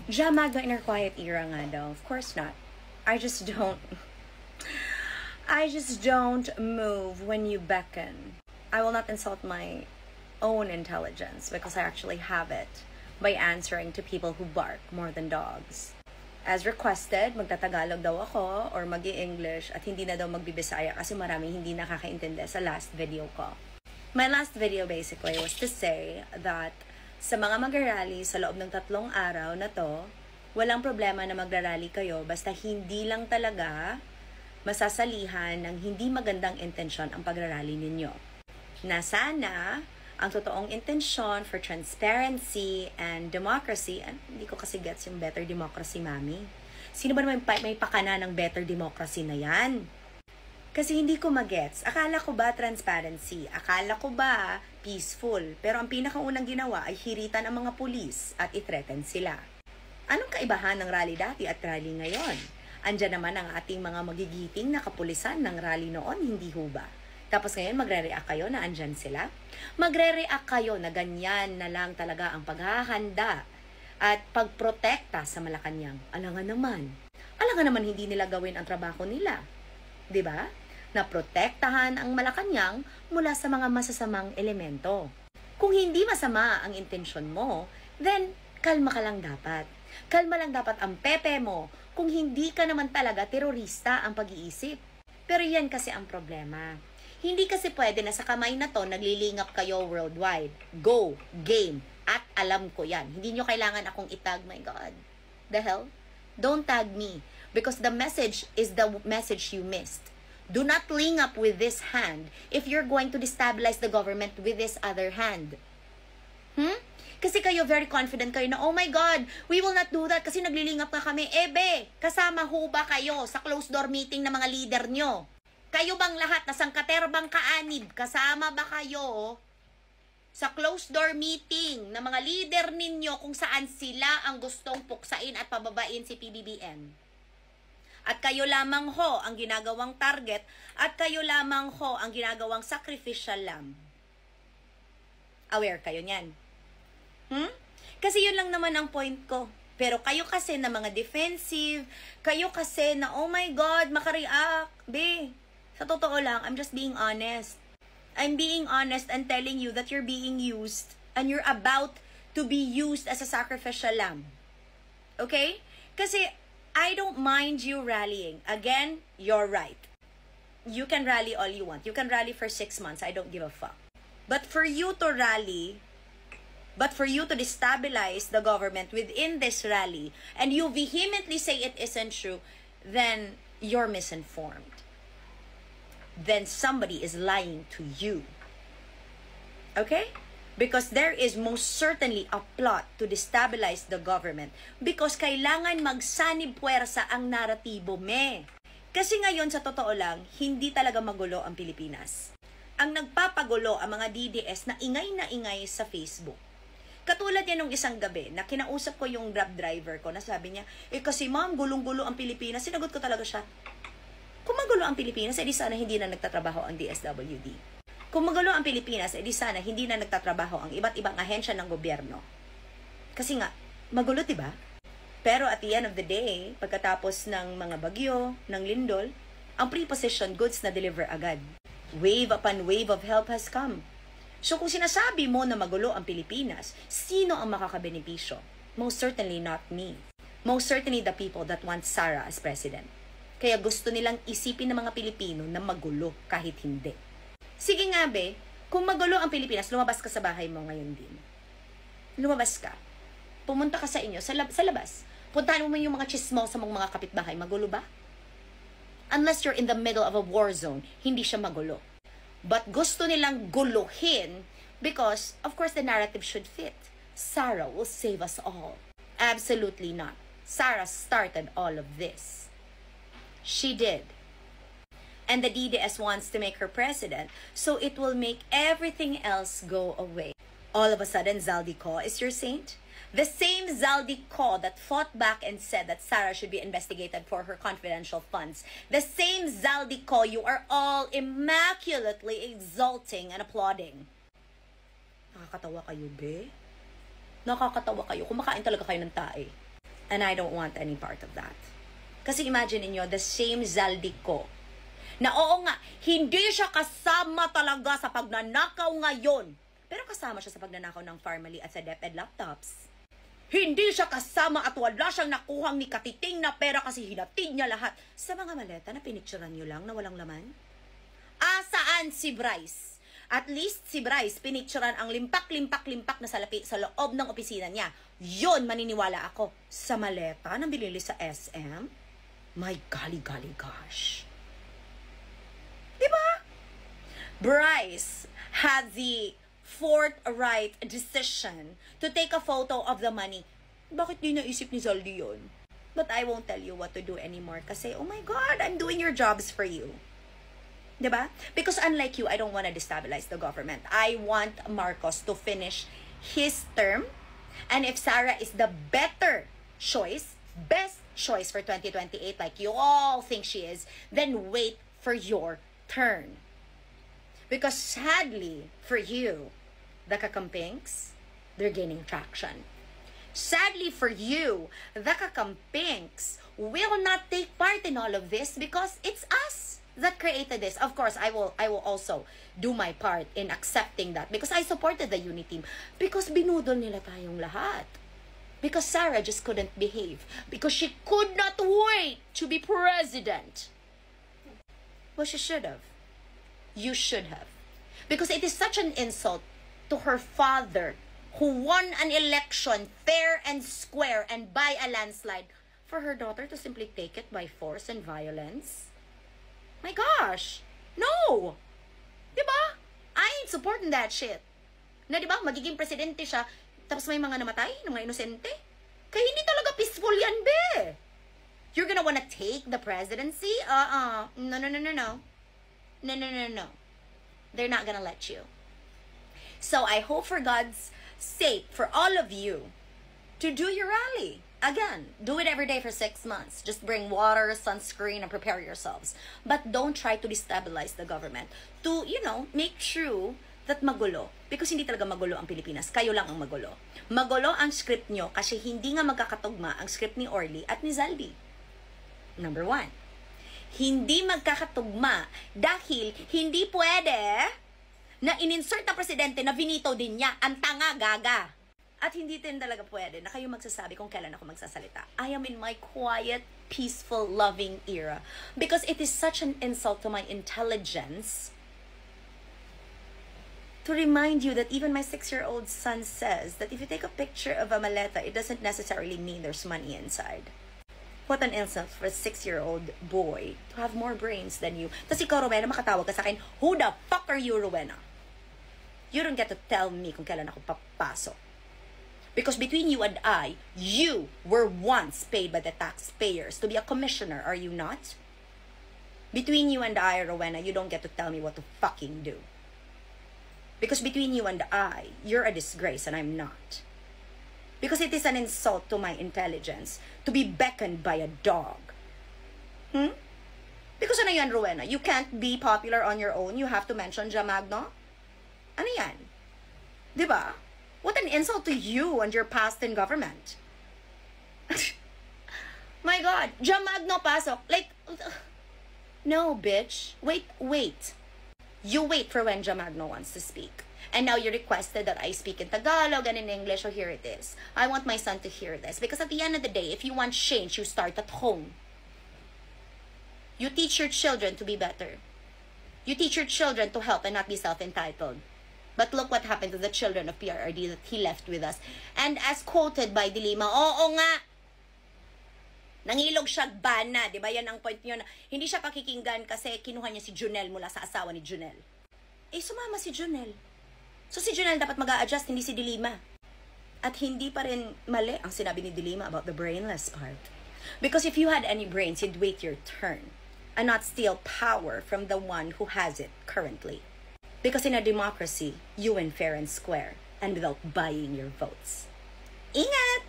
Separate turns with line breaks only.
Jamaga in her quiet era nga daw. Of course not. I just don't move when you beckon. I will not insult my own intelligence because I actually have it by answering to people who bark more than dogs. As requested, magtatagalog daw ako or mag-i-English at hindi na daw magbibisaya kasi maraming hindi nakakaintindi sa last video ko. My last video basically was to say that sa mga mag-rally sa loob ng 3 araw na to, walang problema na magrarally kayo basta hindi lang talaga masasalihan ng hindi magandang intensyon ang pagrarally ninyo. Na sana ang totoong intensyon for transparency and democracy, and hindi ko kasi gets yung better democracy, mami. Sino ba naman may pakana ng better democracy na yan? Kasi hindi ko magets. Akala ko ba transparency? Akala ko ba peaceful? Pero ang pinakaunang ginawa ay hiritan ang mga pulis at i-threaten sila. Anong kaibahan ng rally dati at rally ngayon? Andyan naman ang ating mga magigiting na kapulisan ng rally noon, hindi ho ba? Tapos ngayon magre-react kayo na andyan sila? Magre-react kayo na ganyan na lang talaga ang paghahanda at pagprotekta sa Malacanang. Alangan naman hindi nila gawin ang trabaho nila. 'Di ba? Na protektahan ang Malacanang mula sa mga masasamang elemento. Kung hindi masama ang intensyon mo, then kalma ka lang dapat. Kalma lang dapat ang pepe mo kung hindi ka naman talaga terorista ang pag-iisip. Pero yan kasi ang problema. Hindi kasi pwede na sa kamay na to naglilingap kayo worldwide. Go, game, at alam ko yan. Hindi nyo kailangan akong itag, my God. The hell? Don't tag me because the message is the message you missed. Do not link up with this hand if you're going to destabilize the government with this other hand. Kasi kayo very confident kayo na, oh my God, we will not do that kasi naglilingap na kami. Ebe, kasama ho ba kayo sa closed door meeting ng mga leader nyo? Kayo bang lahat na sangkaterbang kaanib, kasama ba kayo sa closed door meeting ng mga leader ninyo kung saan sila ang gustong puksain at pababain si PBBM? At kayo lamang ho ang ginagawang target at kayo lamang ho ang ginagawang sacrificial lamb. Aware kayo niyan? Kasi yun lang naman ang point ko. Pero kayo kasi na mga defensive, kayo kasi na, oh my God, makareact. Sa totoo lang, I'm just being honest. I'm being honest and telling you that you're being used and you're about to be used as a sacrificial lamb. Okay? Kasi I don't mind you rallying. Again, you're right. You can rally all you want. You can rally for 6 months. I don't give a fuck. But for you to rally, but for you to destabilize the government within this rally, and you vehemently say it isn't true, then you're misinformed. Then somebody is lying to you. Okay? Because there is most certainly a plot to destabilize the government because kailangan magsanib puwersa ang naratibo, me. Kasi ngayon, sa totoo lang, hindi talaga magulo ang Pilipinas. Ang nagpapagulo ang mga DDS na ingay sa Facebook. Katulad yan nung isang gabi na kinausap ko yung Grab driver ko na sabi niya, kasi ma'am, gulong-gulo ang Pilipinas. Sinagot ko talaga siya, kung magulo ang Pilipinas, edi sana hindi na nagtatrabaho ang DSWD. Kung magulo ang Pilipinas, edi sana hindi na nagtatrabaho ang iba't ibang ahensya ng gobyerno. Kasi nga, magulo, diba? Pero at the end of the day, pagkatapos ng mga bagyo, ng lindol, ang preposition goods na deliver agad. Wave upon wave of help has come. So kung sinasabi mo na magulo ang Pilipinas, sino ang makakabenepisyo? Most certainly not me. Most certainly the people that want Sara as president. Kaya gusto nilang isipin ng mga Pilipino na magulo kahit hindi. Sige nga be, kung magulo ang Pilipinas, lumabas ka sa bahay mo ngayon din. Lumabas ka. Pumunta ka sa inyo, sa labas. Puntahan mo yung mga chismosa mong mga kapitbahay, magulo ba? Unless you're in the middle of a war zone, hindi siya magulo. But gusto nilang guluhin because, of course, the narrative should fit. Sara will save us all. Absolutely not. Sara started all of this. She did. And the DDS wants to make her president, so it will make everything else go away. All of a sudden, Zaldico is your saint? The same Zaldico that fought back and said that Sara should be investigated for her confidential funds. The same Zaldico you are all immaculately exalting and applauding. Nakakatawa kayo, be? Nakakatawa kayo. Kumakain talaga kayo ng tae. And I don't want any part of that. Kasi imagine niyo the same Zaldico na oo nga, hindi siya kasama talaga sa pagnanakaw ngayon. Pero kasama siya sa pagnanakaw ng Farmally at sa DepEd laptops. Hindi siya kasama at wala siyang nakuhang ni katiting na pera kasi hinatid niya lahat sa mga maleta na pinicturan niyo lang na walang laman. Saan si Bryce? At least si Bryce, pinicturan ang limpak-limpak-limpak na salapi sa loob ng opisina niya. Yun, maniniwala ako. Sa maleta na binili sa SM? My golly gosh. Diba? Bryce had the forthright decision to take a photo of the money. Bakit di naisip ni Zaldi yun? But I won't tell you what to do anymore kasi, oh my God, I'm doing your jobs for you. Diba? Because unlike you, I don't want to destabilize the government. I want Marcos to finish his term. And if Sara is the better choice, best choice for 2028, like you all think she is, then wait for your turn. Because sadly, for you, the kakampings, they're gaining traction. Sadly for you, the kakampings will not take part in all of this because it's us that created this. Of course, I will also do my part in accepting that because I supported the unity team. Because binudol nila tayong lahat. Because Sara just couldn't behave. Because she could not wait to be president. Well, she should have. You should have. Because it is such an insult to her father who won an election fair and square and by a landslide for her daughter to simply take it by force and violence. My gosh! No! Diba? I ain't supporting that shit. Na diba, magiging presidente siya, tapos may mga namatay, ng mga inosente? Kaya hindi talaga peaceful yan, be! You're gonna wanna take the presidency? No. No. They're not gonna let you. So I hope for God's sake, for all of you, to do your rally. Again, do it every day for 6 months. Just bring water, sunscreen, and prepare yourselves. But don't try to destabilize the government. To, make true that magulo. Because hindi talaga magulo ang Pilipinas. Kayo lang ang magulo. Magulo ang script nyo kasi hindi nga magkakatugma ang script ni Orly at ni Zaldi. Number 1. Hindi magkakatugma dahil hindi pwede na in-insert na presidente na vinito din niya ang tanga gaga. At hindi din talaga pwede na kayo magsasabi kung kailan ako magsasalita. I am in my quiet, peaceful, loving era. Because it is such an insult to my intelligence to remind you that even my 6-year-old son says that if you take a picture of a maleta, it doesn't necessarily mean there's money inside. What an insult for a 6-year-old boy to have more brains than you. Tapos ikaw, Rowena, makatawag ka sa akin, who the fuck are you, Rowena? You don't get to tell me kung kailan ako papasok. Because between you and I, you were once paid by the taxpayers to be a commissioner, are you not? Between you and I, Rowena, you don't get to tell me what to fucking do. Because between you and I, you're a disgrace and I'm not. Because it is an insult to my intelligence to be beckoned by a dog. Because ano yan, Rowena? You can't be popular on your own. You have to mention Jamagno? Ano yan? Diba? What an insult to you and your past in government. My God, Jamagno pasok. Like, no, bitch. Wait. You wait for when Jamagno wants to speak. And now you requested that I speak in Tagalog and in English, so here it is. I want my son to hear this. Because at the end of the day, if you want change, you start at home. You teach your children to be better. You teach your children to help and not be self-entitled. But look what happened to the children of PRRD that he left with us. And as quoted by Dilima, oo nga, nangilog siya bana. Diba yan ang point niyo na hindi siya pakikinggan kasi kinuha niya si Junel mula sa asawa ni Junel. Sumama si Junel. So si Junel dapat mag-a-adjust, hindi si Dilima. At hindi pa rin mali ang sinabi ni Dilima about the brainless part. Because if you had any brains, you'd wait your turn and not steal power from the one who has it currently. Because in a democracy, you win fair and square and without buying your votes. Ingat!